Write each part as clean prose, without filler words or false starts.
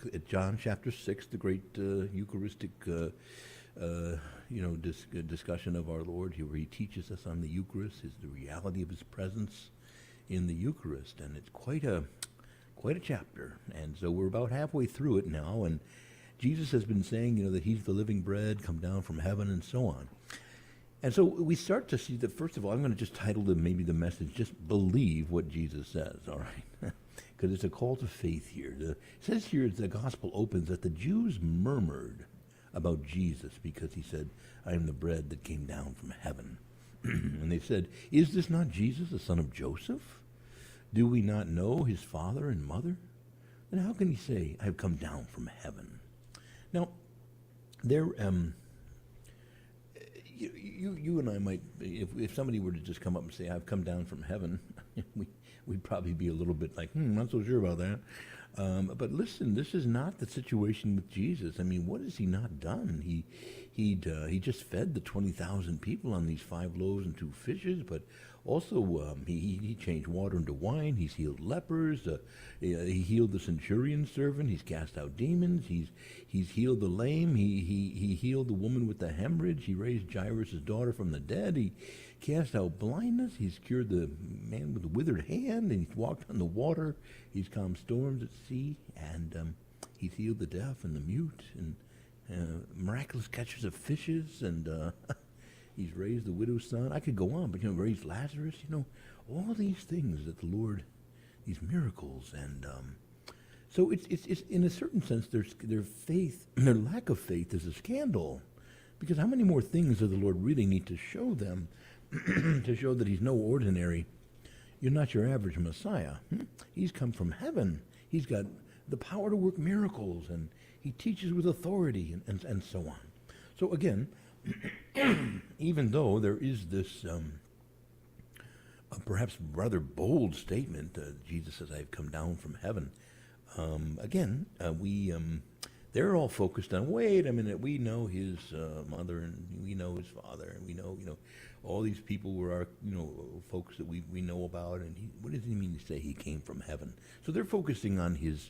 look at John chapter 6, the great Eucharistic discussion of our Lord here, where he teaches us on the Eucharist, the reality of his presence in the Eucharist, and it's quite a chapter. And so we're about halfway through it now, and Jesus has been saying, that he's the living bread, come down from heaven, and so on. And so we start to see that, first of all, I'm going to just title maybe the message, just believe what Jesus says, all right? Because it's a call to faith here. It says here, the gospel opens, that the Jews murmured about Jesus because he said, I am the bread that came down from heaven. And they said, is this not Jesus, the son of Joseph? Do we not know his father and mother? Then how can he say, I have come down from heaven? Now, there, you and I might, if somebody were to just come up and say, I've come down from heaven, we'd probably be a little bit like, not so sure about that. But listen, this is not the situation with Jesus. I mean, what has he not done? He just fed the 20,000 people on these 5 loaves and 2 fishes, but also he changed water into wine. He's healed lepers. He healed the centurion servant. He's cast out demons. He's healed the lame. He healed the woman with the hemorrhage. He raised Jairus' daughter from the dead. He cast out blindness. He's cured the man with the withered hand, and he's walked on the water. He's calmed storms at sea, and he's healed the deaf and the mute, and miraculous catches of fishes, and he's raised the widow's son. I could go on, but raised Lazarus. All these things that the Lord, these miracles, and so it's in a certain sense, their faith, their lack of faith is a scandal, because how many more things does the Lord really need to show them to show that he's no ordinary? You're not your average Messiah. He's come from heaven. He's got the power to work miracles, and he teaches with authority, and so on. So again, even though there is this perhaps rather bold statement, Jesus says, I have come down from heaven, they're all focused on, wait a minute, we know his mother, and we know his father, and we know, all these people were our, folks that we know about, and what does he mean to say he came from heaven? So they're focusing on his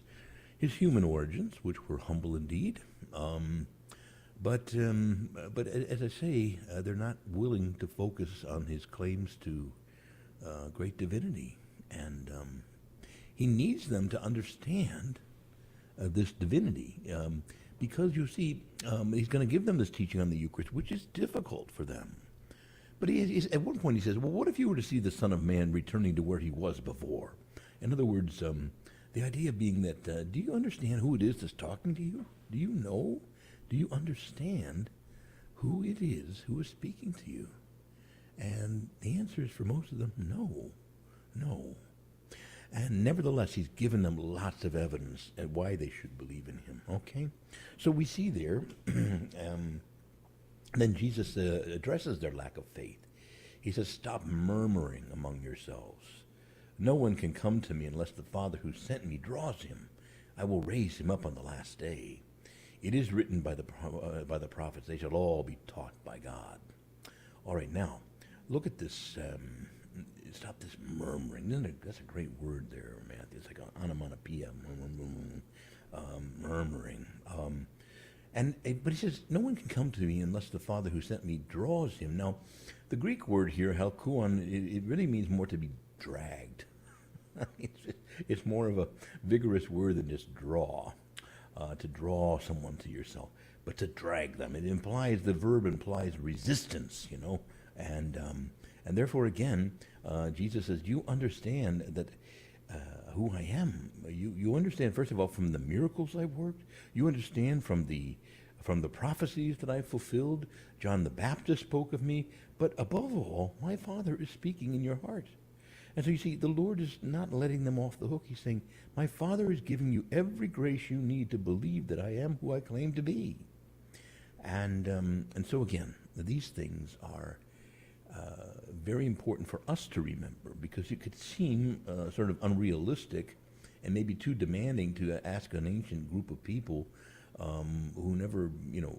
human origins, which were humble indeed, but as I say, they're not willing to focus on his claims to great divinity, and he needs them to understand this divinity, because you see, he's going to give them this teaching on the Eucharist, which is difficult for them. But at one point he says, well, what if you were to see the Son of Man returning to where he was before? In other words, the idea being that, do you understand who it is that's talking to you? Do you know? Do you understand who it is who is speaking to you? And the answer is, for most of them, no. And nevertheless, he's given them lots of evidence at why they should believe in him, okay? So we see there, then Jesus addresses their lack of faith. He says, stop murmuring among yourselves. No one can come to me unless the Father who sent me draws him. I will raise him up on the last day. It is written by the prophets, they shall all be taught by God. All right, now, look at this. Stop this murmuring. That's a great word there, Matthew. It's like an onomatopoeia, murmuring. But he says, no one can come to me unless the Father who sent me draws him. Now, the Greek word here, halkuon, it really means more to be dragged. It's more of a vigorous word than just draw, to draw someone to yourself, but to drag them. The verb implies resistance, and therefore, again, Jesus says, you understand that who I am. You understand, first of all, from the miracles I've worked. You understand from the prophecies that I've fulfilled. John the Baptist spoke of me. But above all, my Father is speaking in your heart. And so you see, the Lord is not letting them off the hook. He's saying, my Father is giving you every grace you need to believe that I am who I claim to be. And so again, these things are very important for us to remember, because it could seem sort of unrealistic and maybe too demanding to ask an ancient group of people who never, who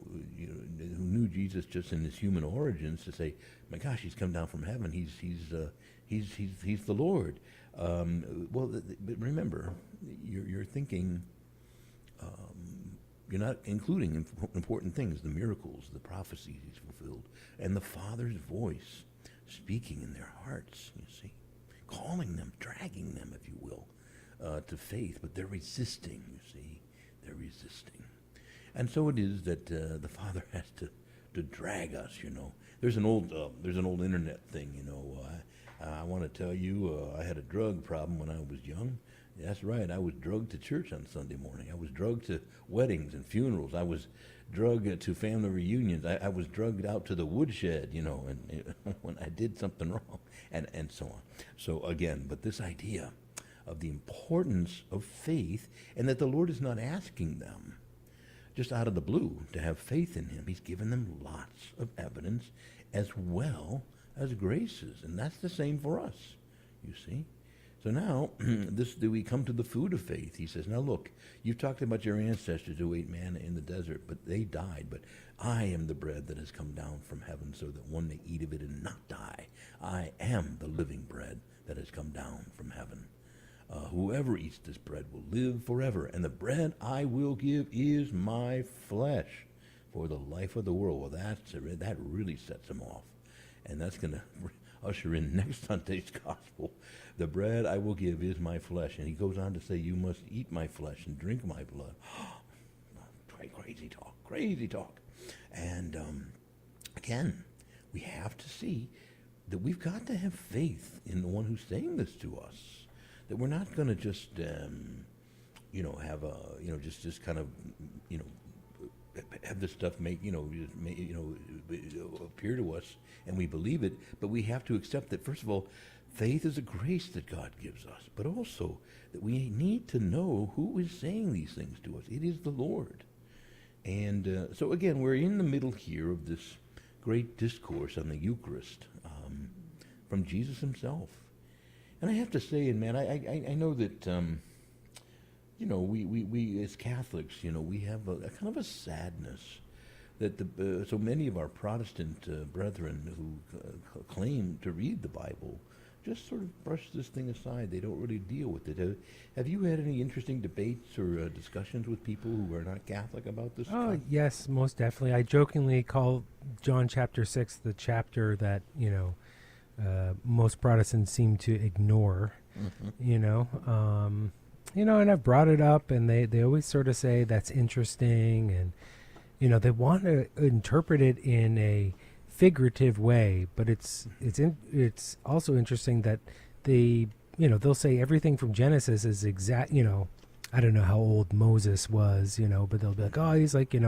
knew Jesus just in his human origins, to say, my gosh, he's come down from heaven. He's the Lord. But remember, you're thinking You're not including important things, the miracles, the prophecies he's fulfilled, and the Father's voice speaking in their hearts, you see, calling them, dragging them, if you will, to faith, but they're resisting, you see. They're resisting. And so it is that the Father has to drag us, you know. There's an old internet thing, you know. I want to tell you, I had a drug problem when I was young. That's right. I was drugged to church on Sunday morning. I was drugged to weddings and funerals. I was drugged to family reunions. I was drugged out to the woodshed, you know, and when I did something wrong, and so on. So again, but this idea of the importance of faith, and that the Lord is not asking them just out of the blue to have faith in him. He's given them lots of evidence as well as graces, and that's the same for us, you see. So now, we come to the food of faith. He says, now look, you've talked about your ancestors who ate manna in the desert, but they died. But I am the bread that has come down from heaven so that one may eat of it and not die. I am the living bread that has come down from heaven. Whoever eats this bread will live forever, and the bread I will give is my flesh for the life of the world. Well, that really sets him off. And that's going to usher in next Sunday's gospel. The bread I will give is my flesh. And he goes on to say, you must eat my flesh and drink my blood. Crazy talk. And again, we have to see that we've got to have faith in the one who's saying this to us. That we're not going to just, have a, just kind of, have this stuff appear to us and we believe it, but we have to accept that, first of all, faith is a grace that God gives us, but also that we need to know who is saying these things to us. It is the Lord. And so again, we're in the middle here of this great discourse on the Eucharist from Jesus himself. And I have to say, and man, I know that, we as Catholics, we have a kind of a sadness that so many of our Protestant brethren who claim to read the Bible just sort of brush this thing aside. They don't really deal with it. Have you had any interesting debates or discussions with people who are not Catholic about this? Oh, yes, most definitely. I jokingly call John chapter 6 the chapter that, most Protestants seem to ignore, and I've brought it up, and they always sort of say that's interesting, and, they want to interpret it in a figurative way, but it's also interesting that they'll say everything from Genesis is exact, I don't know how old Moses was, but they'll be like, oh, he's like, he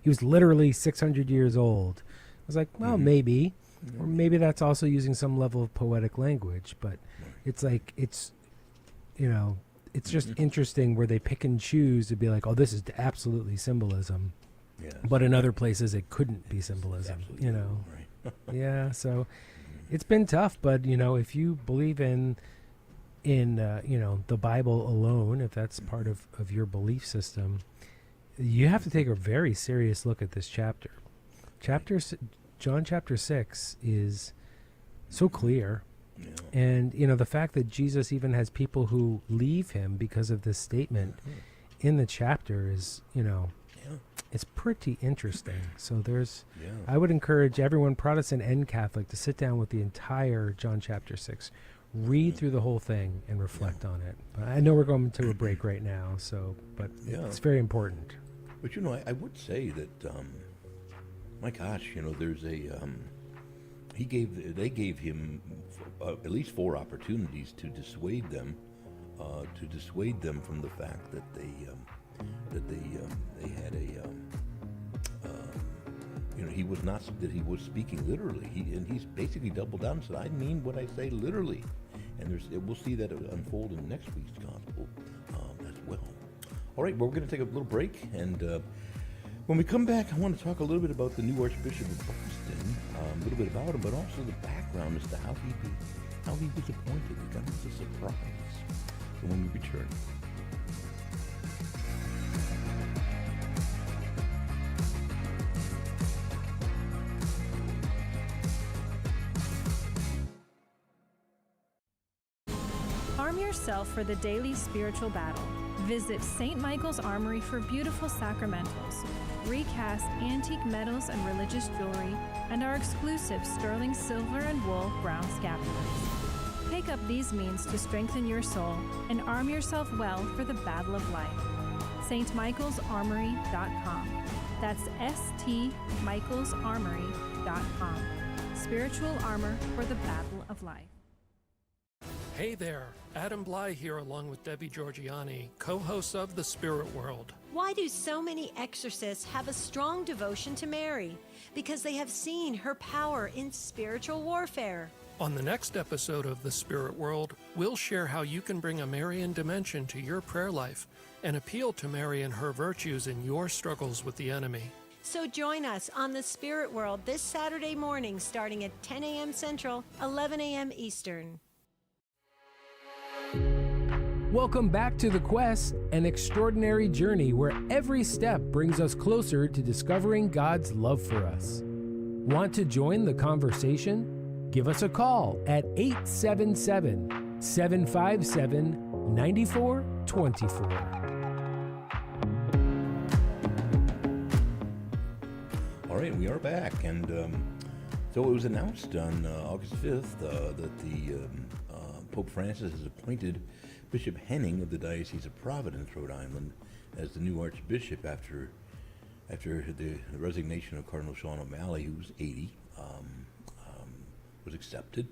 was literally 600 years old. I was like, well, maybe. Or maybe that's also using some level of poetic language, but it's like, it's just interesting where they pick and choose to be like, oh, this is absolutely symbolism. Yes. But in other places it couldn't be symbolism, Right. Yeah, so it's been tough, but if you believe in the Bible alone, if that's part of your belief system, you have to take a very serious look at this chapter. John chapter 6 is so clear. Yeah. And, the fact that Jesus even has people who leave him because of this statement in the chapter is, it's pretty interesting. So I would encourage everyone, Protestant and Catholic, to sit down with the entire John chapter 6, read through the whole thing and reflect on it. But I know we're going to a break right now, but it's very important. But, I would say that, my gosh, there's they gave him at least 4 opportunities to dissuade them from the fact that they had he was speaking literally. He's basically doubled down and said, I mean what I say literally. And we'll see that unfold in next week's gospel as well. All right, well, we're going to take a little break, and when we come back, I want to talk a little bit about the new Archbishop of Boston, a little bit about him, but also the background as to how he was appointed. It kind of was a surprise. So when we return. Arm yourself for the daily spiritual battle. Visit St. Michael's Armory for beautiful sacramentals, recast antique metals and religious jewelry, and our exclusive sterling silver and wool brown scapulars. Pick up these means to strengthen your soul and arm yourself well for the battle of life. stmichaelsarmory.com. That's stmichaelsarmory.com. Spiritual armor for the battle of life. Hey there, Adam Bly here along with Debbie Georgiani, co-hosts of The Spirit World. Why do so many exorcists have a strong devotion to Mary? Because they have seen her power in spiritual warfare. On the next episode of The Spirit World, we'll share how you can bring a Marian dimension to your prayer life and appeal to Mary and her virtues in your struggles with the enemy. So join us on The Spirit World this Saturday morning starting at 10 a.m. Central, 11 a.m. Eastern. Welcome back to The Quest, an extraordinary journey where every step brings us closer to discovering God's love for us. Want to join the conversation? Give us a call at 877-757-9424. All right, we are back, and so it was announced on August 5th that the Pope Francis has appointed Bishop Henning of the Diocese of Providence, Rhode Island, as the new Archbishop after the resignation of Cardinal Sean O'Malley, who was 80, was accepted.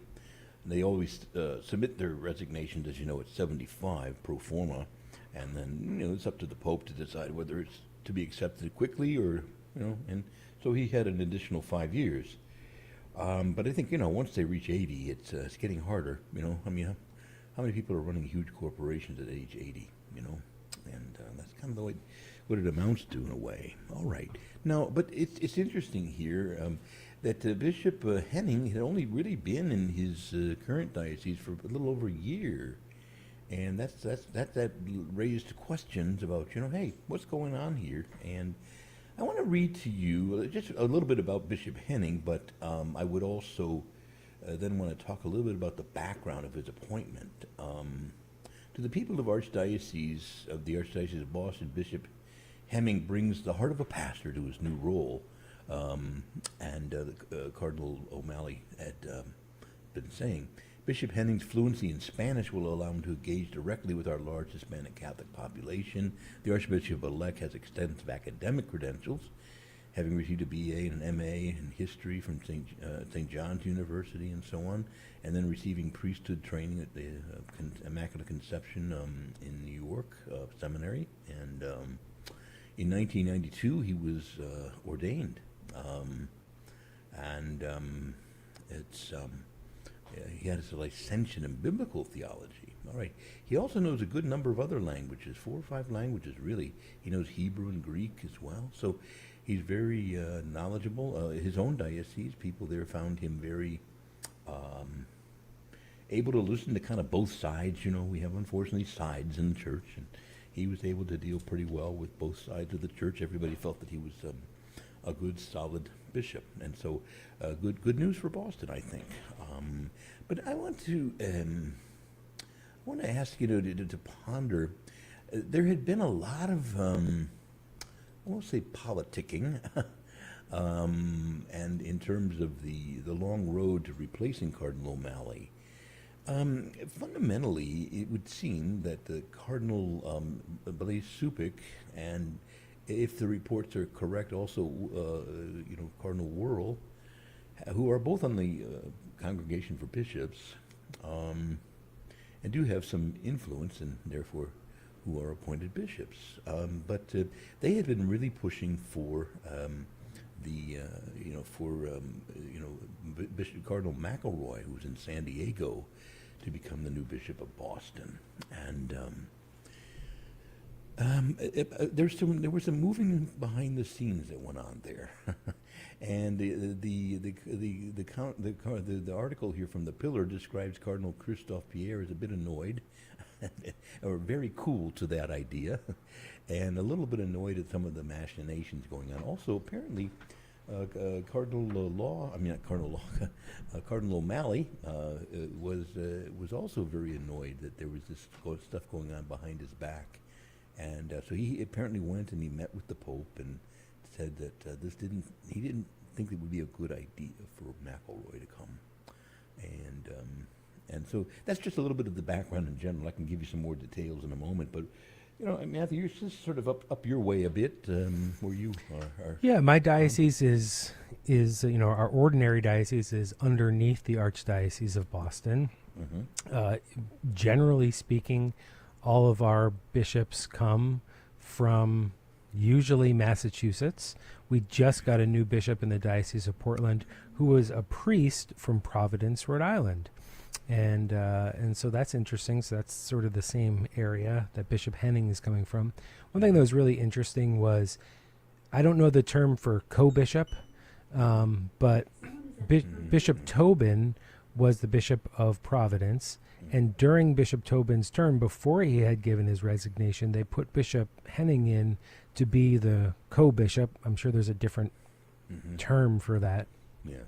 And they always submit their resignations, as you know, at 75 pro forma, and then it's up to the Pope to decide whether it's to be accepted quickly or and so he had an additional 5 years. But I think once they reach 80, it's getting harder. I mean, how many people are running huge corporations at age 80? And that's kind of the way what it amounts to in a way. All right, now, but it's interesting here that Bishop Henning had only really been in his current diocese for a little over a year, and that raised questions about hey, what's going on here? And I want to read to you just a little bit about Bishop Henning, but I would also then want to talk a little bit about the background of his appointment. To the people of the Archdiocese of Boston, Bishop Henning brings the heart of a pastor to his new role, and Cardinal O'Malley had been saying. Bishop Henning's fluency in Spanish will allow him to engage directly with our large Hispanic Catholic population. The Archbishop-elect has extensive academic credentials, having received a BA and an MA in history from St. John's University and so on, and then receiving priesthood training at the Immaculate Conception in New York Seminary. And in 1992, he was ordained. He has a licentiate in biblical theology. All right. He also knows a good number of other languages, 4 or 5 languages, really. He knows Hebrew and Greek as well. So he's very knowledgeable. His own diocese, people there found him very able to listen to kind of both sides. We have, unfortunately, sides in the church, and he was able to deal pretty well with both sides of the church. Everybody felt that he was a good, solid bishop, and so good news for Boston, I think. But I want to ask you to ponder. There had been a lot of I won't say politicking, and in terms of the long road to replacing Cardinal O'Malley. Fundamentally, it would seem that the Cardinal Blaise Suppic, and if the reports are correct, also Cardinal Wuerl, who are both on the Congregation for Bishops, and do have some influence, and therefore who are appointed bishops. But they had been really pushing for Bishop Cardinal McElroy, who was in San Diego, to become the new Bishop of Boston. And there was some moving behind the scenes that went on there, and the article here from the Pillar describes Cardinal Christophe Pierre as a bit annoyed, or very cool to that idea, and a little bit annoyed at some of the machinations going on. Also, apparently, Cardinal O'Malley was also very annoyed that there was this stuff going on behind his back. And so he apparently went and he met with the Pope and said that he didn't think it would be a good idea for McElroy to come. And so that's just a little bit of the background in general. I can give you some more details in a moment, but Matthew, you're just sort of up your way a bit, where you are. Yeah, my diocese is our ordinary diocese is underneath the Archdiocese of Boston. Generally speaking, all of our bishops come from usually Massachusetts. We just got a new bishop in the Diocese of Portland who was a priest from Providence, Rhode Island. And so that's interesting. So that's sort of the same area that Bishop Henning is coming from. One thing that was really interesting was, I don't know the term for co-bishop, but Bishop Tobin was the Bishop of Providence. And during Bishop Tobin's term, before he had given his resignation, they put Bishop Henning in to be the co-bishop. I'm sure there's a different term for that. Yes.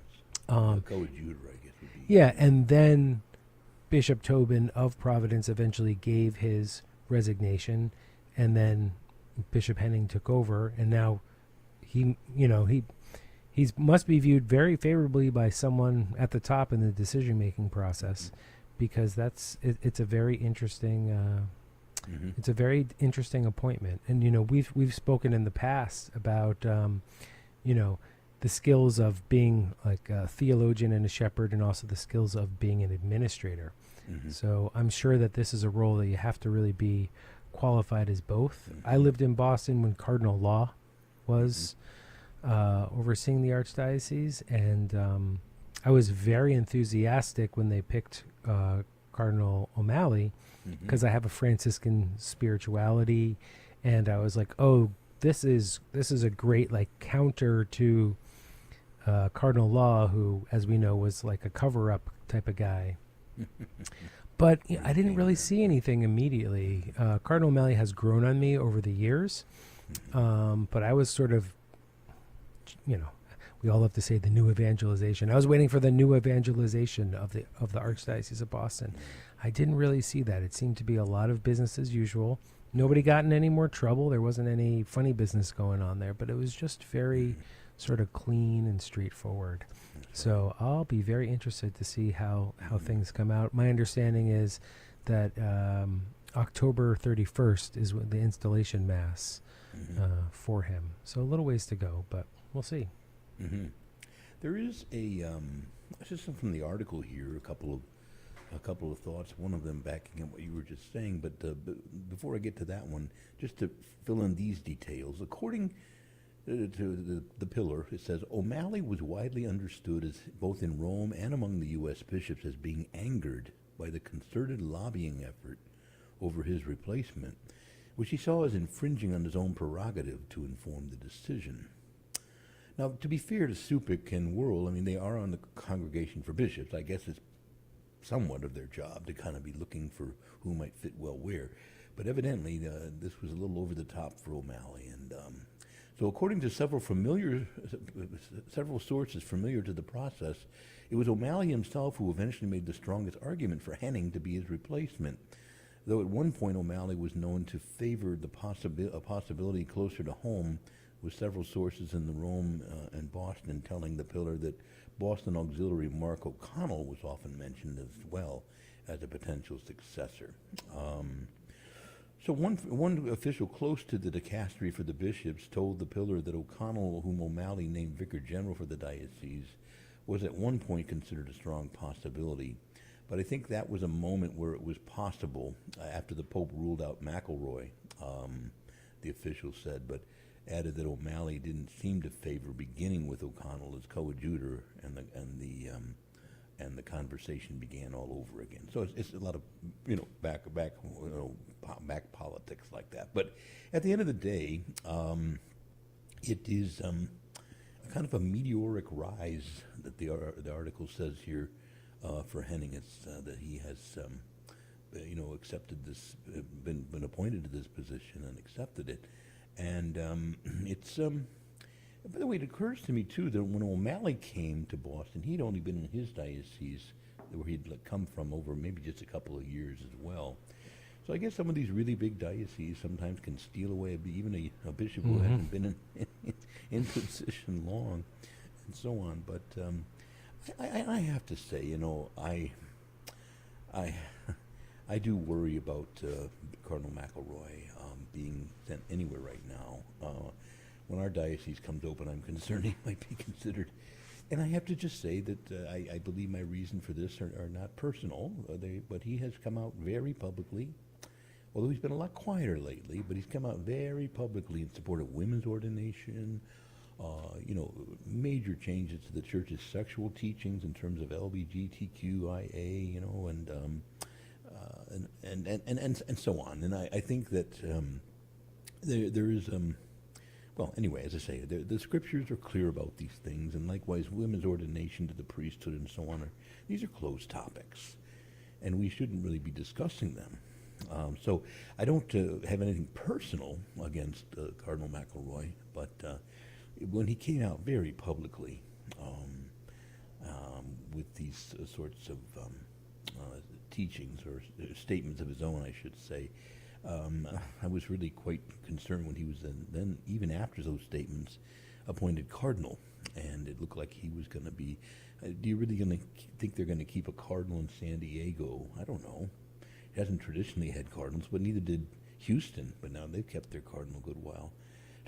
Co-adjutor, I guess, would be. Yeah, and then Bishop Tobin of Providence eventually gave his resignation, and then Bishop Henning took over, and now he must be viewed very favorably by someone at the top in the decision-making process, because it's a very interesting it's a very interesting appointment. And we've spoken in the past about the skills of being like a theologian and a shepherd, and also the skills of being an administrator. So I'm sure that this is a role that you have to really be qualified as both. I lived in Boston when Cardinal Law was overseeing the Archdiocese, and I was very enthusiastic when they picked Cardinal O'Malley, because I have a Franciscan spirituality, and I was like, oh, this is a great counter to Cardinal Law, who, as we know, was like a cover-up type of guy. But I didn't really see anything immediately. Cardinal O'Malley has grown on me over the years, but I was sort of, we all have to say the new evangelization. I was waiting for the new evangelization of the Archdiocese of Boston. I didn't really see that. It seemed to be a lot of business as usual. Nobody got in any more trouble. There wasn't any funny business going on there, but it was just very sort of clean and straightforward. So I'll be very interested to see how things come out. My understanding is that October 31st is the installation mass for him. So a little ways to go, but we'll see. There is a just from the article here, a couple of thoughts. One of them backing up what you were just saying, but before I get to that one, just to fill in these details, according to the pillar, it says O'Malley was widely understood as both in Rome and among the U.S. bishops as being angered by the concerted lobbying effort over his replacement, which he saw as infringing on his own prerogative to inform the decision. Now, to be fair to Supik and Wuerl, I mean, they are on the Congregation for Bishops. I guess it's somewhat of their job to kind of be looking for who might fit well where. But evidently, this was a little over the top for O'Malley. And so according to several sources familiar to the process, it was O'Malley himself who eventually made the strongest argument for Henning to be his replacement. Though at one point O'Malley was known to favor a possibility closer to home, with several sources in the Rome and Boston telling the pillar that Boston Auxiliary Mark O'Connell was often mentioned as well as a potential successor. So one official close to the dicastery for the bishops told the pillar that O'Connell, whom O'Malley named Vicar General for the diocese, was at one point considered a strong possibility. But I think that was a moment where it was possible after the Pope ruled out McElroy, the official said, but added that O'Malley didn't seem to favor beginning with O'Connell as coadjutor, and the conversation began all over again. So it's a lot of back politics like that. But at the end of the day, it is a kind of a meteoric rise that the article says here for Henning. It's that he has accepted this, been appointed to this position and accepted it. And it's, by the way, it occurs to me, too, that when O'Malley came to Boston, he'd only been in his diocese, where he'd come from, over maybe just a couple of years as well. So So I guess some of these really big dioceses sometimes can steal away even a bishop who hasn't been in position long, and so on. But I have to say, I do worry about Cardinal McElroy being sent anywhere right now. When our diocese comes open, I'm concerned he might be considered. And I have to just say that I believe my reason for this are not personal, but he has come out very publicly, although he's been a lot quieter lately, but he's come out very publicly in support of women's ordination, major changes to the church's sexual teachings in terms of LGBTQIA, and so on. And I think that there is, well, anyway, as I say, the scriptures are clear about these things, and likewise women's ordination to the priesthood and so on. These are closed topics, and we shouldn't really be discussing them. So I don't have anything personal against Cardinal McElroy, but when he came out very publicly with these sorts of teachings or statements of his own, I should say, I was really quite concerned when he was then even after those statements, appointed cardinal, and it looked like he was going to be. Do you really think they're going to keep a cardinal in San Diego? I don't know. It hasn't traditionally had cardinals, but neither did Houston. But now they've kept their cardinal a good while.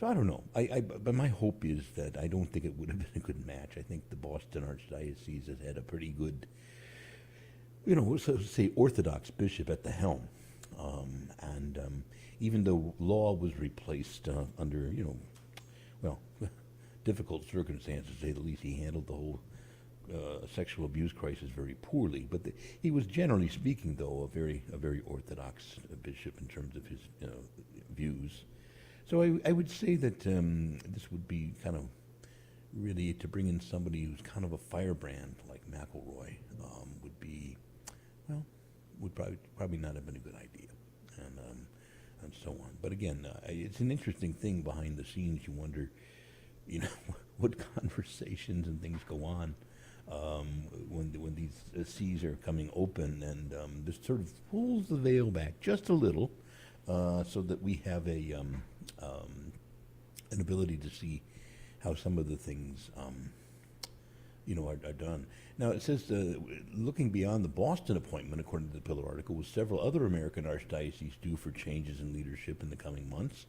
So I don't know. But my hope is that I don't think it would have been a good match. I think the Boston Archdiocese has had a pretty good, so say Orthodox bishop at the helm. And even though law was replaced under, difficult circumstances, to say the least, he handled the whole sexual abuse crisis very poorly. But he was, generally speaking, though, a very orthodox bishop in terms of his views. So I would say that this would be kind of really to bring in somebody who's kind of a firebrand like McElroy would be, would probably not have been a good idea, and so on. But again, it's an interesting thing behind the scenes. You wonder, what conversations and things go on when these seas are coming open, and this sort of pulls the veil back just a little, so that we have an ability to see how some of the things are done. Now, it says, looking beyond the Boston appointment, according to the Pillar article, with several other American archdioceses due for changes in leadership in the coming months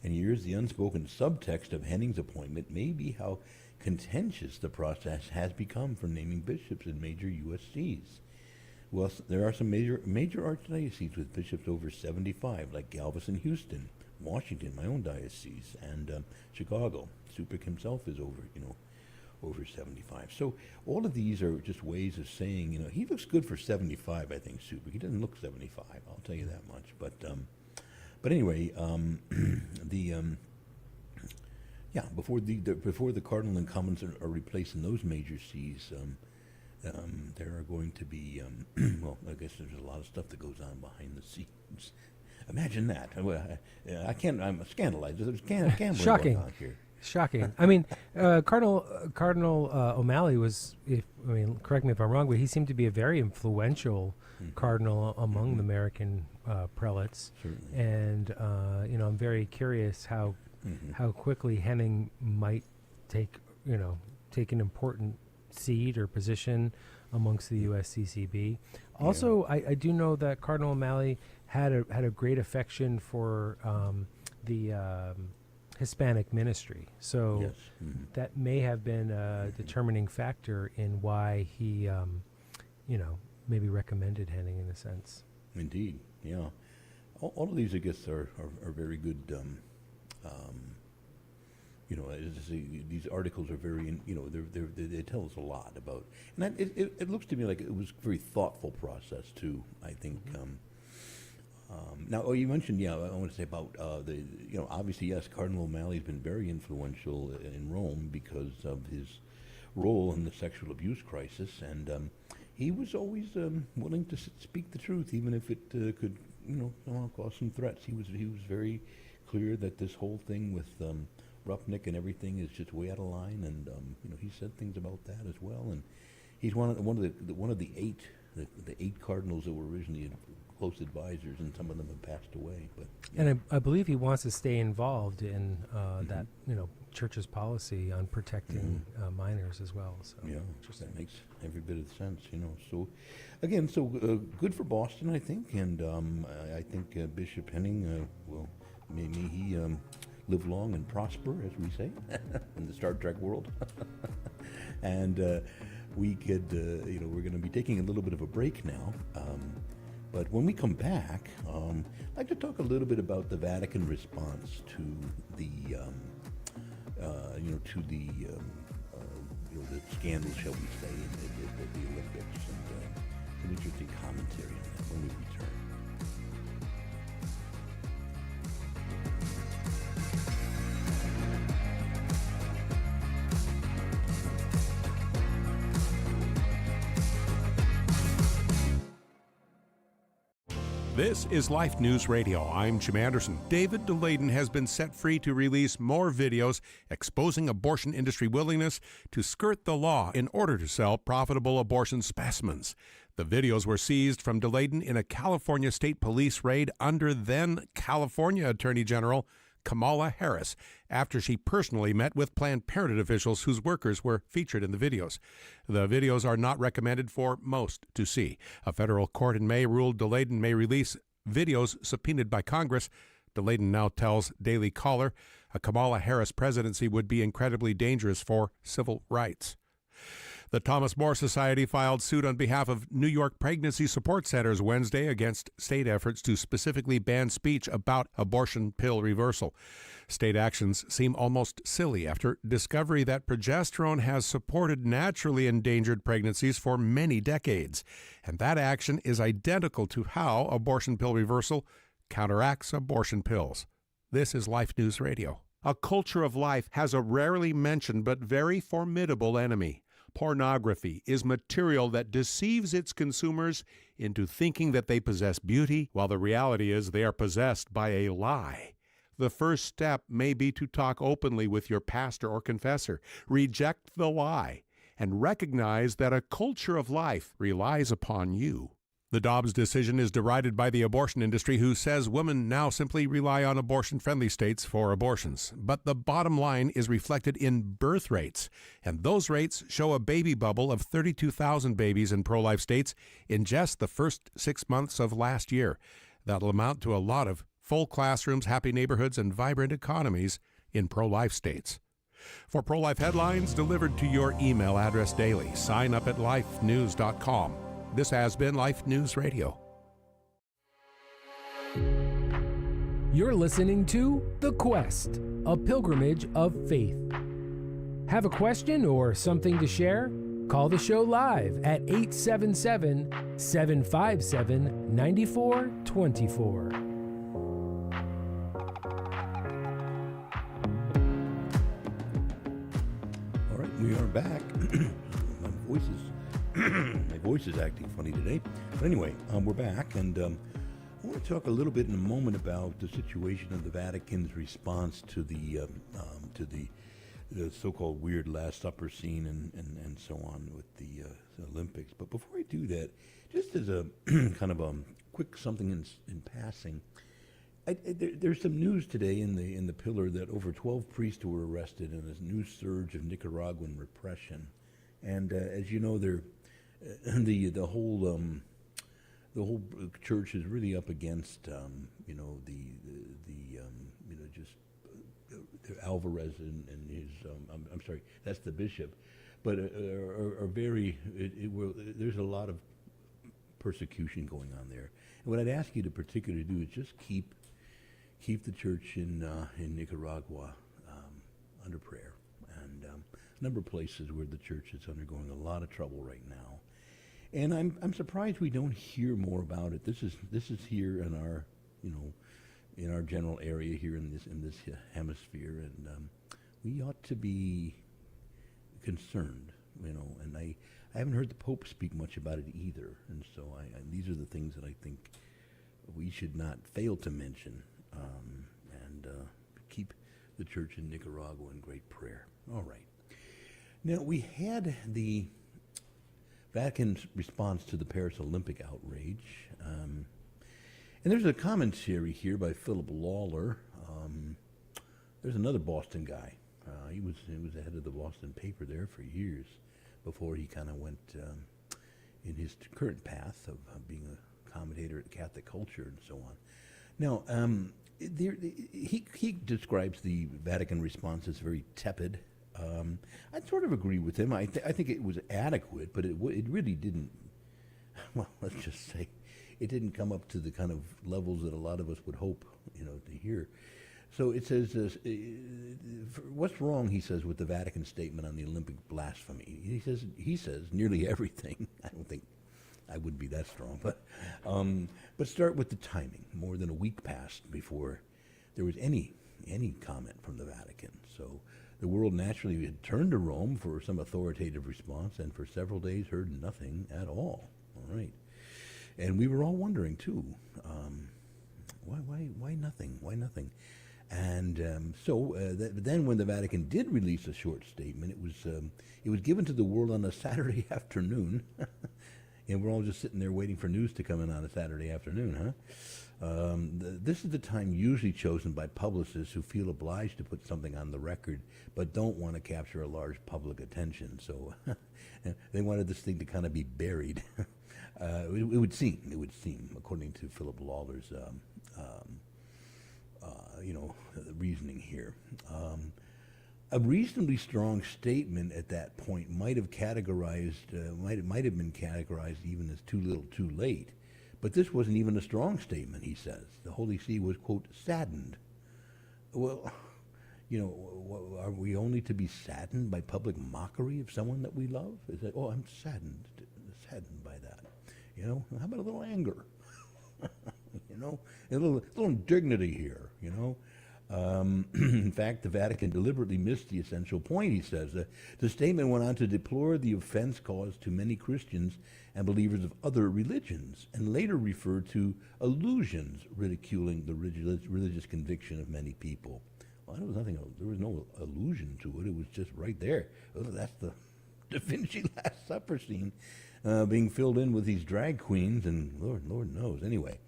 and years, the unspoken subtext of Henning's appointment may be how contentious the process has become for naming bishops in major U.S. sees. Well, there are some major archdioceses with bishops over 75, like Galveston, Houston, Washington, my own diocese, and Chicago. Superior himself is over 75. So all of these are just ways of saying, he looks good for 75, I think, Superior. He doesn't look 75, I'll tell you that much. But anyway, before the cardinal incumbents are replaced in those major sees, there are going to be, I guess there's a lot of stuff that goes on behind the scenes. Imagine that. I'm scandalized. There's gambling Shocking. going on here. Shocking. I mean, Cardinal O'Malley was, correct me if I'm wrong, but he seemed to be a very influential cardinal among the American prelates. Certainly. And I'm very curious how quickly Henning might take an important seat or position amongst the USCCB. Also, I do know that Cardinal O'Malley had a great affection for the Hispanic ministry, so Yes. that may have been a determining factor in why he, maybe recommended Henning in a sense. Indeed, yeah. All of these, I guess, are very good. These articles are very, they tell us a lot about, and it looks to me like it was a very thoughtful process too. I think. Now, you mentioned, I want to say about obviously, yes, Cardinal O'Malley's been very influential in Rome because of his role in the sexual abuse crisis, and he was always willing to speak the truth, even if it could, somehow cause some threats. He was very clear that this whole thing with Rupnik and everything is just way out of line, and he said things about that as well. And he's one of the eight cardinals that were originally close advisors, and some of them have passed away. But And I believe he wants to stay involved in that, church's policy on protecting minors as well. So yeah, interesting. that makes every bit of sense, So, again, good for Boston, I think, and I think Bishop Henning may he live long and prosper, as we say, in the Star Trek world. And we could, we're going to be taking a little bit of a break now. But when we come back, I'd like to talk a little bit about the Vatican response to the, the scandal, shall we say, at the Olympics, and some interesting commentary on that when we return. This is Life News Radio. I'm Jim Anderson. David DeLayden has been set free to release more videos exposing abortion industry willingness to skirt the law in order to sell profitable abortion specimens. The videos were seized from DeLayden in a California State Police raid under then California Attorney General Kamala Harris after she personally met with Planned Parenthood officials whose workers were featured in the videos. The videos are not recommended for most to see. A federal court in May ruled DeLayden may release videos subpoenaed by Congress. DeLayden now tells Daily Caller a Kamala Harris presidency would be incredibly dangerous for civil rights. The Thomas More Society filed suit on behalf of New York pregnancy support centers Wednesday against state efforts to specifically ban speech about abortion pill reversal. State actions seem almost silly after discovery that progesterone has supported naturally endangered pregnancies for many decades. And that action is identical to how abortion pill reversal counteracts abortion pills. This is Life News Radio. A culture of life has a rarely mentioned but very formidable enemy. Pornography is material that deceives its consumers into thinking that they possess beauty, while the reality is they are possessed by a lie. The first step may be to talk openly with your pastor or confessor, reject the lie, and recognize that a culture of life relies upon you. The Dobbs decision is derided by the abortion industry, who says women now simply rely on abortion-friendly states for abortions. But the bottom line is reflected in birth rates, and those rates show a baby bubble of 32,000 babies in pro-life states in just the first 6 months of last year. That'll amount to a lot of full classrooms, happy neighborhoods, and vibrant economies in pro-life states. For pro-life headlines delivered to your email address daily, sign up at lifenews.com. This has been Life News Radio. You're listening to The Quest, a pilgrimage of faith. Have a question or something to share? Call the show live at 877-757-9424. All right, we are back. My voice is acting funny today. But anyway, we're back, and I want to talk a little bit in a moment about the situation of the Vatican's response to the so-called weird Last Supper scene and so on with the Olympics. But before I do that, just as a kind of a quick something in passing, there's some news today in the Pillar that over 12 priests were arrested in a new surge of Nicaraguan repression. And as you know, the whole church is really up against Alvarez and his I'm sorry, that's the bishop, but are very there's a lot of persecution going on there. And what I'd ask you to particularly do is just keep the church in Nicaragua under prayer. And a number of places where the church is undergoing a lot of trouble right now, and I'm surprised we don't hear more about it. This is here in our in our general area here in this hemisphere, and we ought to be concerned, And I haven't heard the Pope speak much about it either, and so these are the things that I think we should not fail to mention, and keep the church in Nicaragua in great prayer. All right. Now, we had the Vatican's response to the Paris Olympic outrage. And there's a commentary here by Philip Lawler. There's another Boston guy. He was the head of the Boston paper there for years before he kind of went in his current path of being a commentator at Catholic culture and so on. Now, he describes the Vatican response as very tepid. I'd sort of agree with him. I think it was adequate, but it really didn't. Well, let's just say it didn't come up to the kind of levels that a lot of us would hope, to hear. So it says, what's wrong, he says, with the Vatican statement on the Olympic blasphemy? He says nearly everything. I don't think I would be that strong, but start with the timing. More than a week passed before there was any comment from the Vatican. So the world naturally had turned to Rome for some authoritative response, and for several days heard nothing at all. All right, and we were all wondering too, why nothing? Why nothing? And so then, when the Vatican did release a short statement, it was given to the world on a Saturday afternoon, and we're all just sitting there waiting for news to come in on a Saturday afternoon, huh? This is the time usually chosen by publicists who feel obliged to put something on the record, but don't want to capture a large public attention. So they wanted this thing to kind of be buried. It would seem, according to Philip Lawler's reasoning here. A reasonably strong statement at that point might have been categorized even as too little, too late. But this wasn't even a strong statement, he says. The Holy See was, quote, saddened. Well, are we only to be saddened by public mockery of someone that we love? Is that, I'm saddened by that. How about a little anger? A little indignity here, In fact, the Vatican deliberately missed the essential point, he says. The statement went on to deplore the offense caused to many Christians and believers of other religions, and later referred to allusions ridiculing the religious conviction of many people. Well, there was no allusion to it. It was just right there. Oh, that's the Da Vinci Last Supper scene being filled in with these drag queens, and Lord knows. Anyway,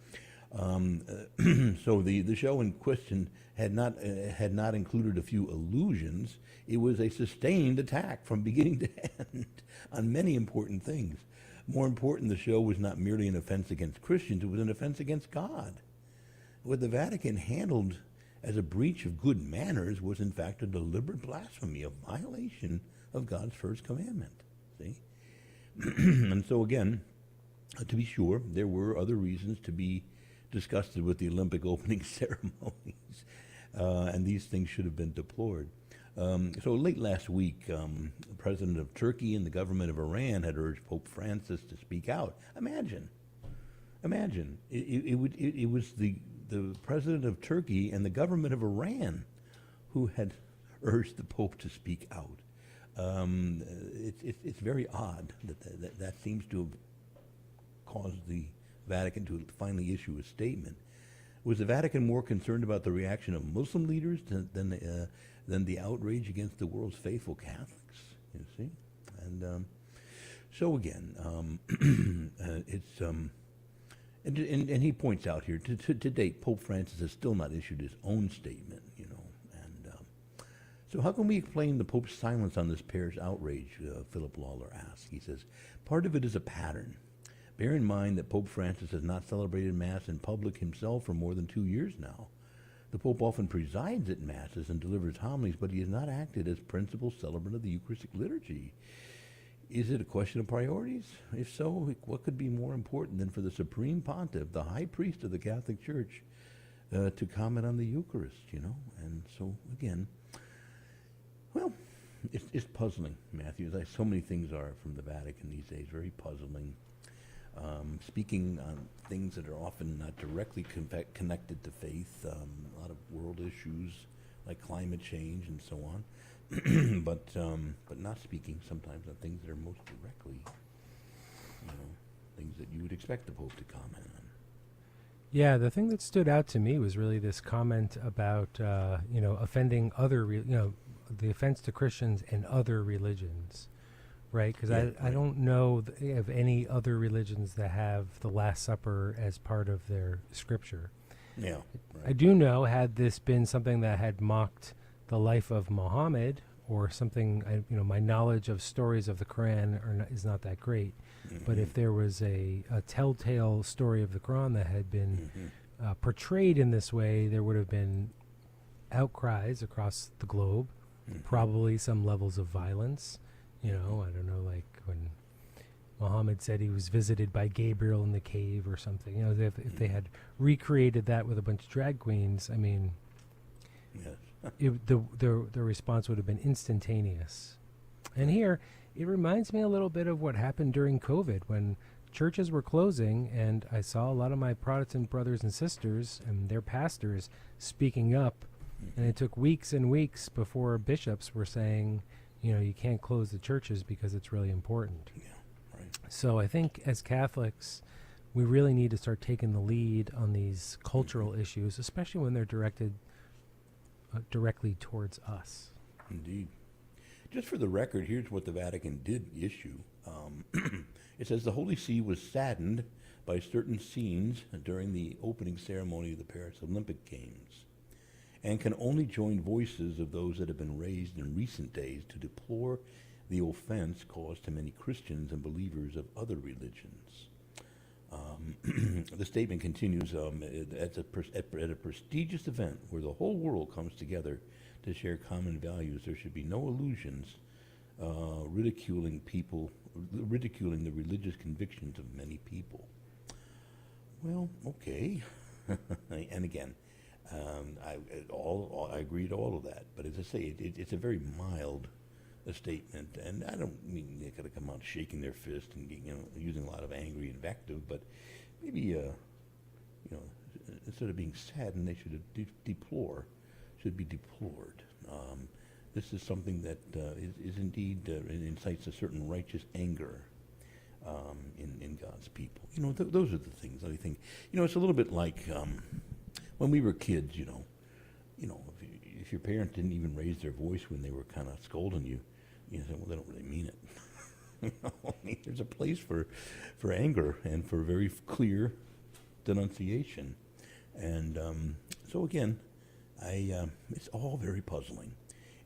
so the show in question had not included a few allusions. It was a sustained attack from beginning to end on many important things. More important, the show was not merely an offense against Christians, it was an offense against God. What the Vatican handled as a breach of good manners was in fact a deliberate blasphemy, a violation of God's first commandment. See? And so again, to be sure, there were other reasons to be disgusted with the Olympic opening ceremonies, and these things should have been deplored. So late last week, the president of Turkey and the government of Iran had urged Pope Francis to speak out. Imagine, it was the president of Turkey and the government of Iran who had urged the Pope to speak out. It's very odd that seems to have caused the Vatican to finally issue a statement. Was the Vatican more concerned about the reaction of Muslim leaders than the outrage against the world's faithful Catholics? You see, and so again, it's and he points out here to date, Pope Francis has still not issued his own statement. And so how can we explain the Pope's silence on this parish outrage? Philip Lawler asks. He says part of it is a pattern. Bear in mind that Pope Francis has not celebrated Mass in public himself for more than 2 years now. The Pope often presides at Masses and delivers homilies, but he has not acted as principal celebrant of the Eucharistic liturgy. Is it a question of priorities? If so, what could be more important than for the Supreme Pontiff, the High Priest of the Catholic Church, to comment on the Eucharist, And so, again, well, it's puzzling, Matthew. As so many things are from the Vatican these days, very puzzling. Speaking on things that are often not directly connected to faith, a lot of world issues like climate change and so on, but not speaking sometimes on things that are most directly, things that you would expect the Pope to comment on. Yeah, the thing that stood out to me was really this comment about offending other, the offense to Christians and other religions, right? Because Yeah, I right. don't know of any other religions that have the Last Supper as part of their scripture. Yeah. I do know, had this been something that had mocked the life of Muhammad or something, my knowledge of stories of the Quran is not that great. But if there was a telltale story of the Quran that had been portrayed in this way, there would have been outcries across the globe, probably some levels of violence. I don't know, like when Muhammad said he was visited by Gabriel in the cave or something. If they had recreated that with a bunch of drag queens, I mean, Yes. the response would have been instantaneous. And here, it reminds me a little bit of what happened during COVID when churches were closing, and I saw a lot of my Protestant brothers and sisters and their pastors speaking up, and it took weeks and weeks before bishops were saying, you can't close the churches because it's really important. Yeah. Right. So I think as Catholics, we really need to start taking the lead on these cultural issues, especially when they're directed directly towards us. Indeed. Just for the record, here's what the Vatican did issue. It says the Holy See was saddened by certain scenes during the opening ceremony of the Paris Olympic Games, and can only join voices of those that have been raised in recent days to deplore the offense caused to many Christians and believers of other religions. The statement continues, at a prestigious event where the whole world comes together to share common values, there should be no illusions ridiculing the religious convictions of many people. Well, okay. And again, I agree to all of that. But as I say, it's a very mild statement, and I don't mean they got to come out shaking their fist and using a lot of angry invective, but maybe instead of being saddened, they should should be deplored. This is something that is indeed incites a certain righteous anger in God's people. Those are the things that I think. It's a little bit like when we were kids. If your parents didn't even raise their voice when they were kind of scolding you, you say, well, they don't really mean it. There's a place for anger and for very clear denunciation, and so again, it's all very puzzling.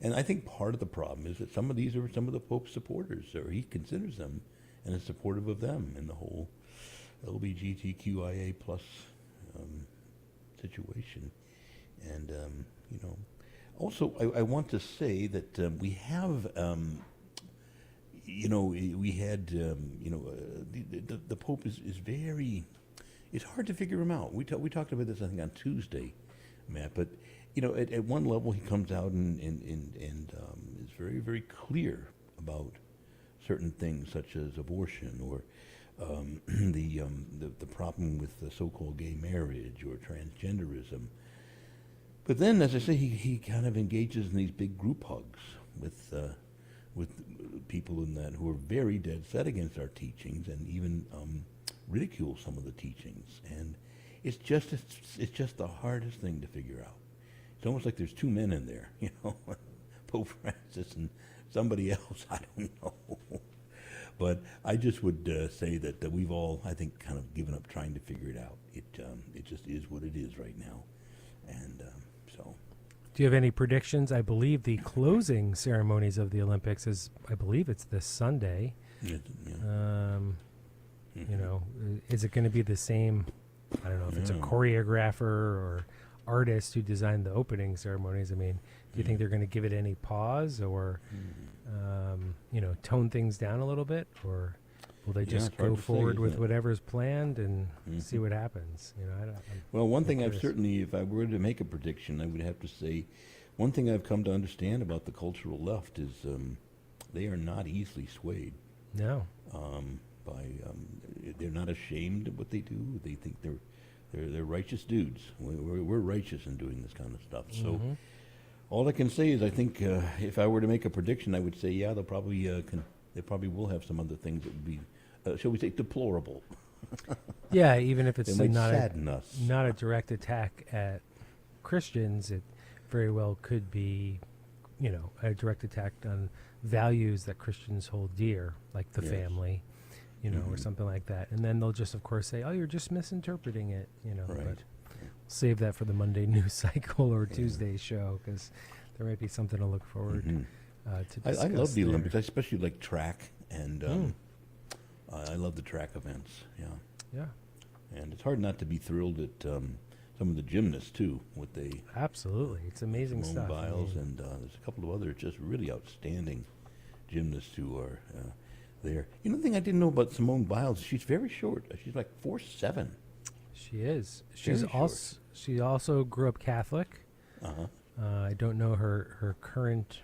And I think part of the problem is that some of these are some of the Pope's supporters, or he considers them and is supportive of them in the whole LGBTQIA plus situation. And, also I want to say that we have, we had, the Pope is very, it's hard to figure him out. We talked about this, I think, on Tuesday, Matt, but at one level, he comes out and is very, very clear about certain things, such as abortion or the problem with the so-called gay marriage or transgenderism. But then, as I say, he kind of engages in these big group hugs with people in that who are very dead set against our teachings and even ridicule some of the teachings. And it's just the hardest thing to figure out. It's almost like there's two men in there, Pope Francis and somebody else, I don't know. But I just would say that we've all, I think, kind of given up trying to figure it out. It just is what it is right now. And so. Do you have any predictions? I believe the closing ceremonies of the Olympics is this Sunday. Yeah. Is it going to be the same? I don't know if it's a choreographer or artist who designed the opening ceremonies. I mean, do you think they're going to give it any pause or, tone things down a little bit, or will they just go forward with whatever's planned and see what happens? One thing I've certainly, if I were to make a prediction, I would have to say, one thing I've come to understand about the cultural left is they are not easily swayed. No. They're not ashamed of what they do. They think they're righteous dudes. We're righteous in doing this kind of stuff. So all I can say is I think if I were to make a prediction, I would say, they'll probably they probably will have some other things that would be, shall we say, deplorable. Yeah, even if it's not sadden us. Not a direct attack at Christians, it very well could be a direct attack on values that Christians hold dear, like the family, or something like that. And then they'll just, of course, say, "Oh, you're just misinterpreting it," Right. But save that for the Monday news cycle or Tuesday show, because there might be something to look forward to discuss. I love the there. Olympics. I especially like track, and I love the track events. Yeah. And it's hard not to be thrilled at some of the gymnasts too. What they Absolutely, it's amazing Simone stuff. Biles, and there's a couple of other just really outstanding gymnasts who are there. The thing I didn't know about Simone Biles, she's very short. She's like 4'7". She is. Very She also grew up Catholic. I don't know her current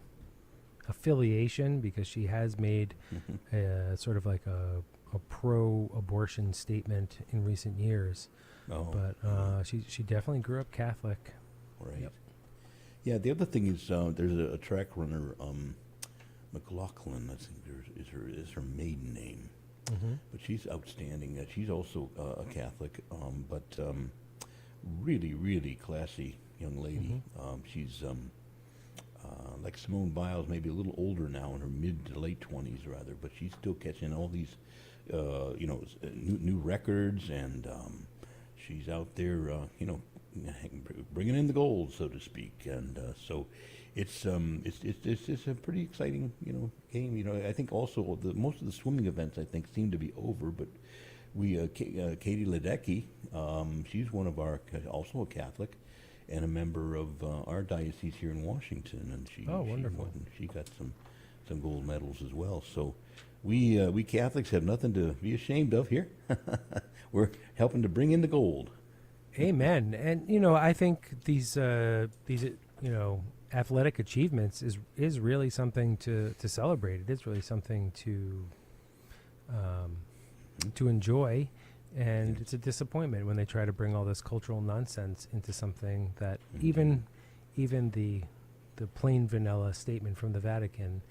affiliation, because she has made sort of like a pro-abortion statement in recent years. But she definitely grew up Catholic. Right. Yep. Yeah. The other thing is there's a track runner, McLaughlin, I think is her maiden name, but she's outstanding. She's also a Catholic, but really, really classy young lady. She's like Simone Biles, maybe a little older now, in her mid to late 20s rather, but she's still catching all these new records, and she's out there, bringing in the gold, so to speak, and so it's a pretty exciting game. I think also most of the swimming events I think seem to be over, but Katie Ledecky, she's one of our, also a Catholic, and a member of our diocese here in Washington, and wonderful. She got some gold medals as well. So we Catholics have nothing to be ashamed of here. We're helping to bring in the gold. Amen. And I think these athletic achievements is really something to celebrate. It is really something to enjoy. And it's a disappointment when they try to bring all this cultural nonsense into something that even the plain vanilla statement from the Vatican,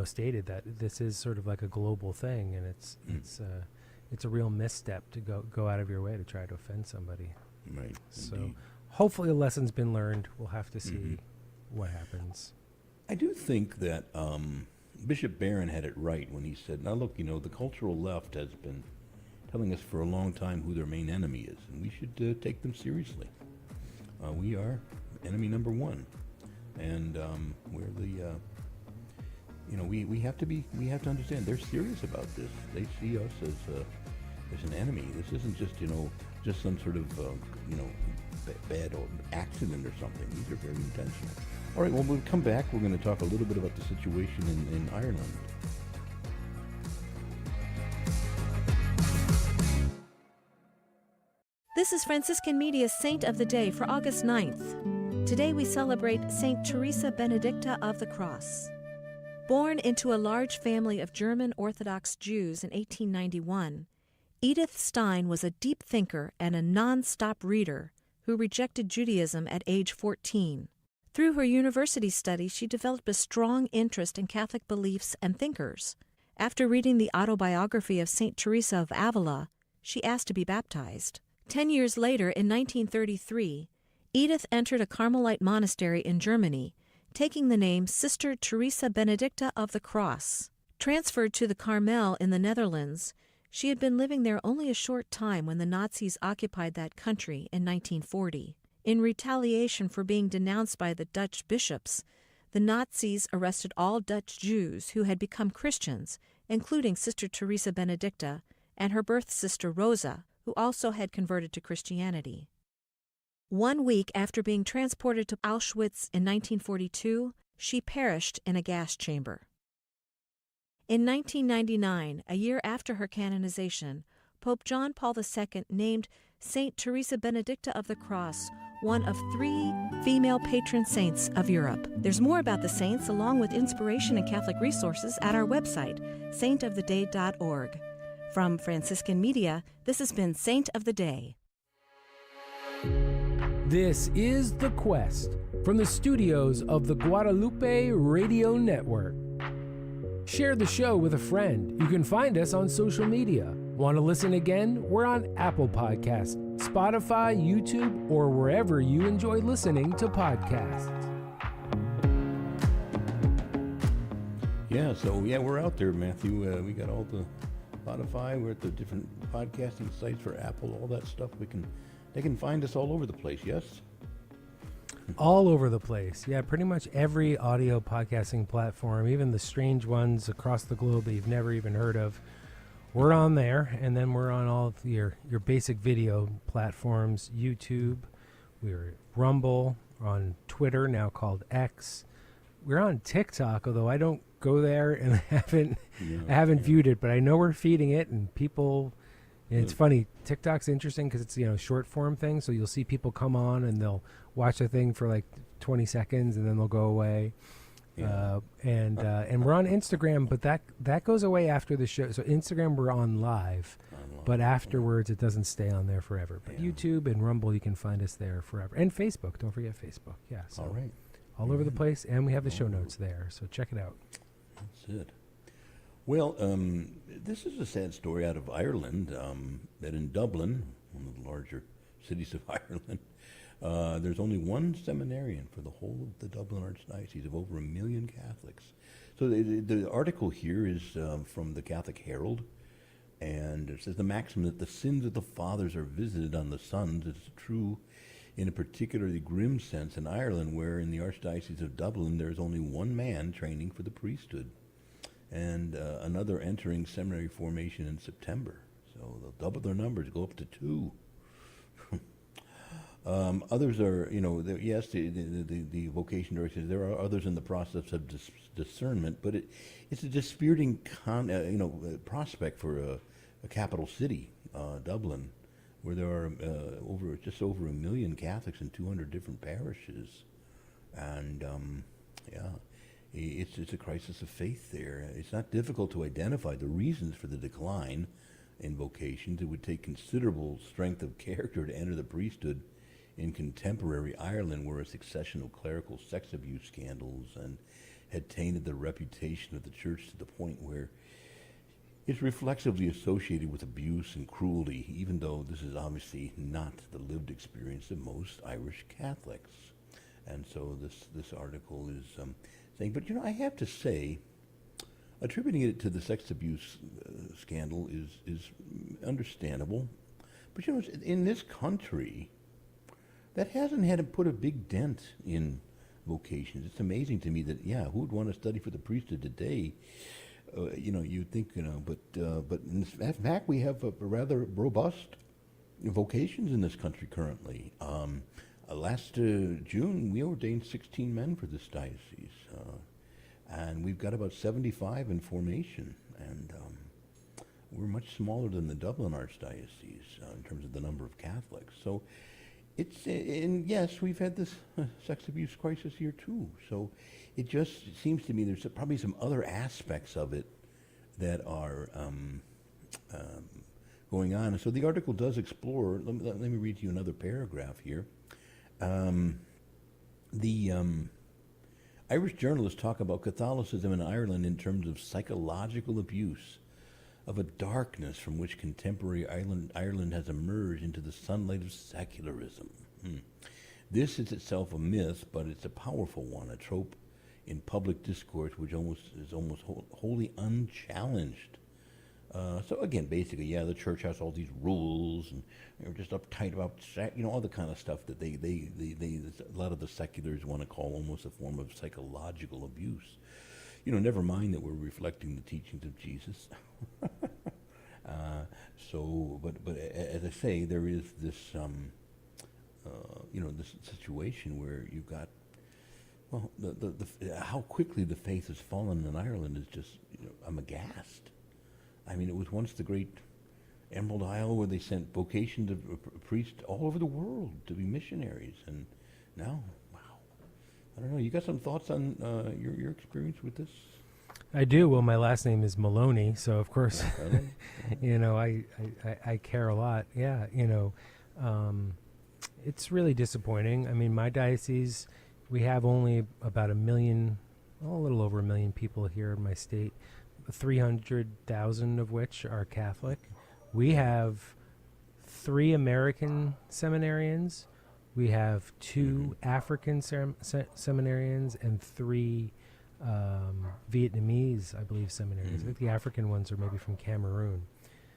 stated that this is sort of like a global thing, and it's a real misstep to go out of your way to try to offend somebody. Right. So Indeed. hopefully a lesson's been learned. We'll have to see what happens. I do think that Bishop Barron had it right when he said, now look, the cultural left has been telling us for a long time who their main enemy is, and we should take them seriously. We are enemy number one, and we're the, we have to understand they're serious about this. They see us as an enemy. This isn't just some sort of bad accident or something. These are very intentional. All right, well, when we come back, we're going to talk a little bit about the situation in Ireland. This is Franciscan Media's Saint of the Day for August 9th. Today we celebrate Saint Teresa Benedicta of the Cross. Born into a large family of German Orthodox Jews in 1891, Edith Stein was a deep thinker and a non-stop reader who rejected Judaism at age 14. Through her university studies, she developed a strong interest in Catholic beliefs and thinkers. After reading the autobiography of Saint Teresa of Avila, she asked to be baptized. 10 years later, in 1933, Edith entered a Carmelite monastery in Germany, taking the name Sister Teresa Benedicta of the Cross. Transferred to the Carmel in the Netherlands, she had been living there only a short time when the Nazis occupied that country in 1940. In retaliation for being denounced by the Dutch bishops, the Nazis arrested all Dutch Jews who had become Christians, including Sister Teresa Benedicta and her birth sister Rosa, who also had converted to Christianity. 1 week after being transported to Auschwitz in 1942, she perished in a gas chamber. In 1999, a year after her canonization, Pope John Paul II named Saint Teresa Benedicta of the Cross one of 3 female patron saints of Europe. There's more about the saints, along with inspiration and Catholic resources, at our website, saintoftheday.org. From Franciscan Media, this has been Saint of the Day. This is The Quest from the studios of the Guadalupe Radio Network. Share the show with a friend. You can find us on social media. Want to listen again? We're on Apple Podcasts, Spotify, YouTube, or wherever you enjoy listening to podcasts. Yeah, so yeah, we're out there, Matthew. We got all the Spotify. We're at the different podcasting sites for Apple, all that stuff. They can find us all over the place. Yes. All over the place. Yeah, pretty much every audio podcasting platform, even the strange ones across the globe that you've never even heard of. We're on there, and then we're on all of your basic video platforms, YouTube. We're Rumble, on Twitter, now called X. We're on TikTok, although I don't go there and I haven't viewed it, but I know we're feeding it, and people. And it's funny. TikTok's interesting because it's short form thing, so you'll see people come on and they'll watch a thing for like 20 seconds and then they'll go away. And we're on Instagram, but that goes away after the show. So Instagram we're on live, but afterwards it doesn't stay on there forever. But YouTube and Rumble, you can find us there forever, and Facebook. Don't forget Facebook. Yeah. So all right. All over the place, and we have the show notes there, so check it out. That's it. Well, this is a sad story out of Ireland, that in Dublin, one of the larger cities of Ireland, there's only one seminarian for the whole of the Dublin Archdiocese of over 1 million Catholics. So the article here is from the Catholic Herald, and it says the maxim that the sins of the fathers are visited on the sons is true in a particularly grim sense in Ireland, where in the Archdiocese of Dublin there's only one man training for the priesthood, and another entering seminary formation in September. So they'll double their numbers, go up to 2. Others are, yes, the vocation director says there are others in the process of discernment, but it's a dispiriting prospect for a capital city, Dublin, where there are just over 1 million Catholics in 200 different parishes, and it's a crisis of faith there. It's not difficult to identify the reasons for the decline in vocations. It would take considerable strength of character to enter the priesthood in contemporary Ireland, where a succession of clerical sex abuse scandals had tainted the reputation of the church to the point where it's reflexively associated with abuse and cruelty, even though this is obviously not the lived experience of most Irish Catholics. And so this article is saying, but I have to say, attributing it to the sex abuse scandal is understandable. But in this country, that hasn't had to put a big dent in vocations. It's amazing to me that, who would want to study for the priesthood today? You'd think, but in fact, we have a rather robust vocations in this country currently. Last June, we ordained 16 men for this diocese, and we've got about 75 in formation, and we're much smaller than the Dublin Archdiocese in terms of the number of Catholics. So and yes, we've had this sex abuse crisis here too. So it just seems to me there's probably some other aspects of it that are going on. And so the article does explore, let me read to you another paragraph here. The Irish journalists talk about Catholicism in Ireland in terms of psychological abuse, of a darkness from which contemporary Ireland has emerged into the sunlight of secularism. This is itself a myth, but it's a powerful one, a trope in public discourse which is almost wholly unchallenged. So again, basically, the church has all these rules, and they're just uptight about all the kind of stuff that they a lot of the seculars want to call almost a form of psychological abuse. Never mind that we're reflecting the teachings of Jesus. But as I say, there is this this situation where you've got, how quickly the faith has fallen in Ireland is just, I'm aghast. I mean, it was once the great Emerald Isle where they sent vocations of priests all over the world to be missionaries, and now, wow. I don't know. You got some thoughts on your experience with this? I do. Well, my last name is Maloney, so of course, I care a lot. Yeah, it's really disappointing. I mean, my diocese, we have only about 1 million, a little over 1 million people here in my state, 300,000 of which are Catholic. We have 3 American seminarians. We have 2 African seminarians and 3 Vietnamese, I believe, seminaries. I think the African ones are maybe from Cameroon.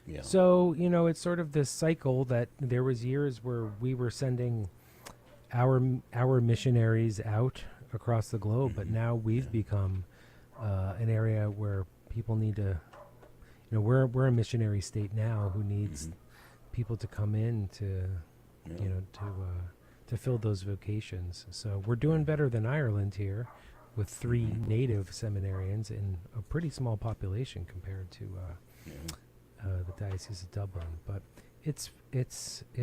Yeah. So, it's sort of this cycle that there was years where we were sending our missionaries out across the globe, but now we've become an area where people need to, we're a missionary state now who needs people to come in to, to fill those vocations. So we're doing better than Ireland here, with 3 native seminarians in a pretty small population compared to the Diocese of Dublin. But it's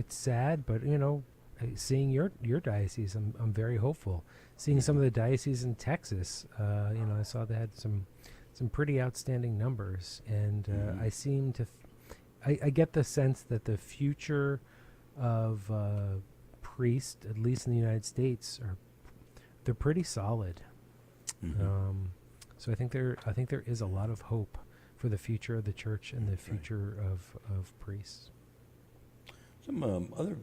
sad, but seeing your diocese, I'm very hopeful. Seeing some of the dioceses in Texas, I saw they had some pretty outstanding numbers, and I seem to I get the sense that the future of priests, at least in the United States, they're pretty solid. So I think there is a lot of hope for the future of the church and the future of priests. Some other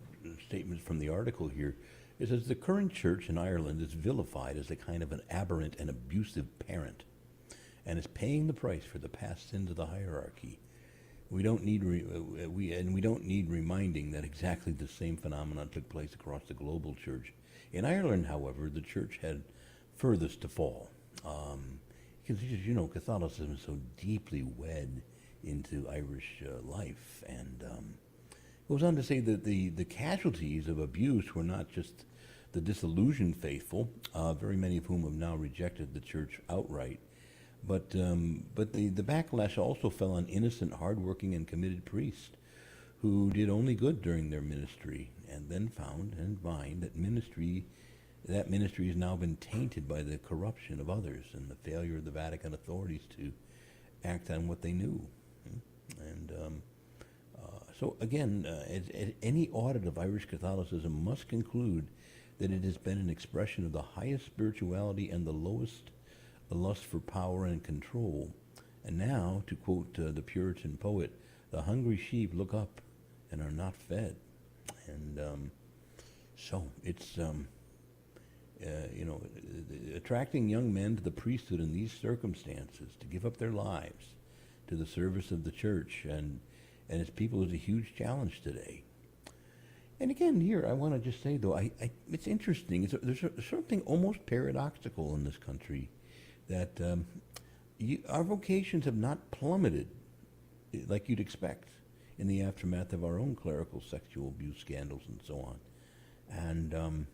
statements from the article here. It says the current church in Ireland is vilified as a kind of an aberrant and abusive parent, and is paying the price for the past sins of the hierarchy. We don't need we don't need reminding that exactly the same phenomenon took place across the global church. In Ireland, however, the church had furthest to fall, because Catholicism is so deeply wed into Irish life, and goes on to say that the casualties of abuse were not just the disillusioned faithful, very many of whom have now rejected the church outright, but the backlash also fell on innocent, hardworking, and committed priests who did only good during their ministry, and then found and find that ministry has now been tainted by the corruption of others and the failure of the Vatican authorities to act on what they knew. And so again, any audit of Irish Catholicism must conclude that it has been an expression of the highest spirituality and the lowest lust for power and control. And now, to quote the Puritan poet, the hungry sheep look up and are not fed. And so it's, attracting young men to the priesthood in these circumstances, to give up their lives to the service of the church and its people, is a huge challenge today. And again, here, I want to just say, though, it's interesting. There's something almost paradoxical in this country, that our vocations have not plummeted like you'd expect in the aftermath of our own clerical sexual abuse scandals and so on. And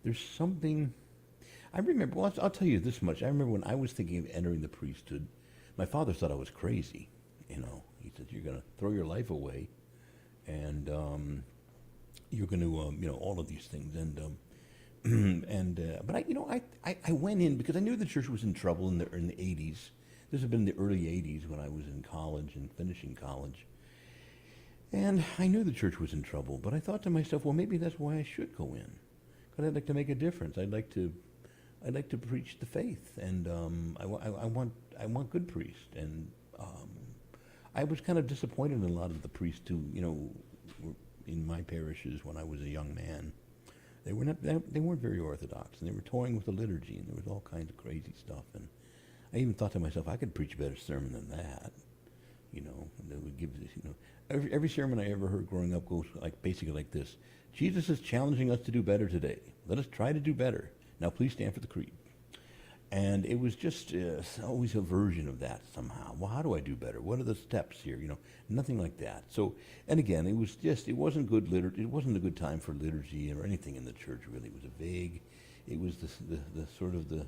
there's something, I remember, well, I'll tell you this much. I remember when I was thinking of entering the priesthood, my father thought I was crazy. He said, you're going to throw your life away, and you're going to, all of these things. But I went in because I knew the church was in trouble in the 80s. This had been the early 80s when I was in college and finishing college. And I knew the church was in trouble, but I thought to myself, well, maybe that's why I should go in, because I'd like to make a difference. I'd like to preach the faith, and I want good priests. And I was kind of disappointed in a lot of the priests who, were in my parishes when I was a young man. They weren't very orthodox, and they were toying with the liturgy, and there was all kinds of crazy stuff. And I even thought to myself, I could preach a better sermon than that. That would give this, every sermon I ever heard growing up goes basically like this: Jesus is challenging us to do better today. Let us try to do better. Now please stand for the creed. And it was just always a version of that somehow. Well, how do I do better? What are the steps here? Nothing like that. So, and again, it wasn't good liturgy. It wasn't a good time for liturgy or anything in the church, really. It was it was the sort of the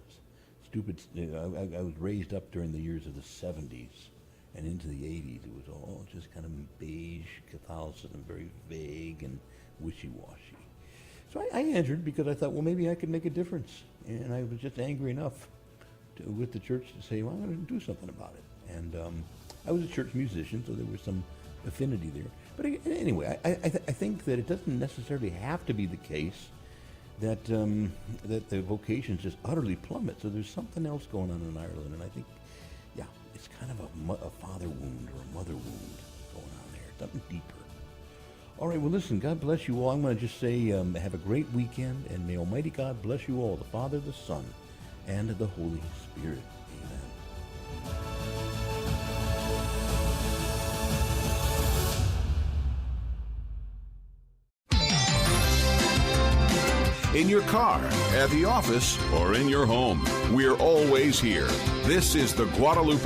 stupid, I was raised up during the years of the 70s and into the 80s. It was all just kind of beige Catholicism, very vague and wishy-washy. So I entered because I thought, well, maybe I could make a difference. And I was just angry enough with the church to say, well, I'm going to do something about it. And I was a church musician, so there was some affinity there. But anyway, I think that it doesn't necessarily have to be the case that that the vocations just utterly plummet. So there's something else going on in Ireland, and I think, yeah, it's kind of a father wound or a mother wound going on there, something deeper. All right, well, listen, God bless you all. I'm going to just say have a great weekend, and may Almighty God bless you all, the Father, the Son, and the Holy Spirit. Amen. In your car, at the office, or in your home, we're always here. This is the Guadalupe